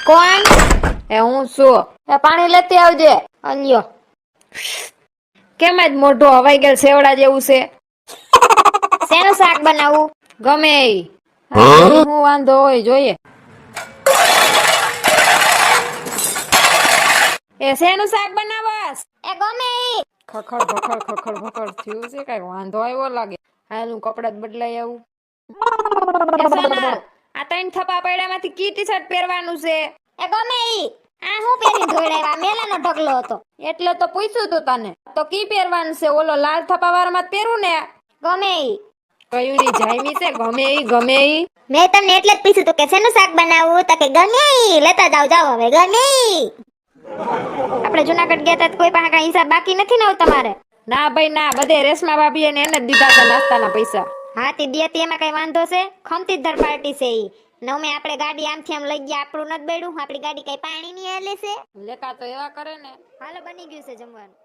કોણ? એ હું છું. એ પાણી લેતી આવજે. અલ્યો. કેમ જ મોઢું હવાઈ ગયેલ સેવડા જેવું છે? શેનું શાક બનાવું? ગમે ઈ. હું વાંધો હોય જોઈએ. એ શેનું શાક બનાવસ? એ ગમે ઈ. ખખડ ભખડ ખખડ ભખડ થયું છે, કઈ વાંધો આવ્યો લાગે. હાલ હું કપડા જ બદલાઈ આવું. એ સોનલ, આ 3 થપ્પા પૈડામાંથી કી ટી-શર્ટ પહેરવાનું છે? એ ગમે ઈ. આ હું પહેરીને ધોઈડાવ્યા? મેલાનો ઢગલો હતો. એટલે તો પૂછ્યું તું તને. તો કી પહેરવાનું છે? ઓલો લાલ થપ્પાવાળામાં જ પહેરું ને? ગમે ઈ. કયું ની જાયમી છે? ગમે ઈ ગમે ઈ. મેં તમને એટલે જ પૂછ્યું તું કે શેનું શાક બનાવવું, તો કે ગમે ઈ. લેતા જાવ હવે ગમે ઈ. આપણે જુનાગઢ ગયા તા તો કોઈ પાસે કાંઈ હિસાબ બાકી નથી ને તમારે? ના ભાઈ ના, બધે રેશમા ભાભી એને જ દીધા હતા નાસ્તાના પૈસા. હા તે દિયતી એમાં કઈ વાંધો છે? ખમતી ધર પાર્ટી છે ઈ. નવમે આપણે ગાડી આમથી આમ લઈ ગયા, આપણું નથી બેડું. આપણી ગાડી કઈ પાણી ની હાલે છે? લેકા તો એવા કરે ને. હાલો બની ગયું છે જમવાનું.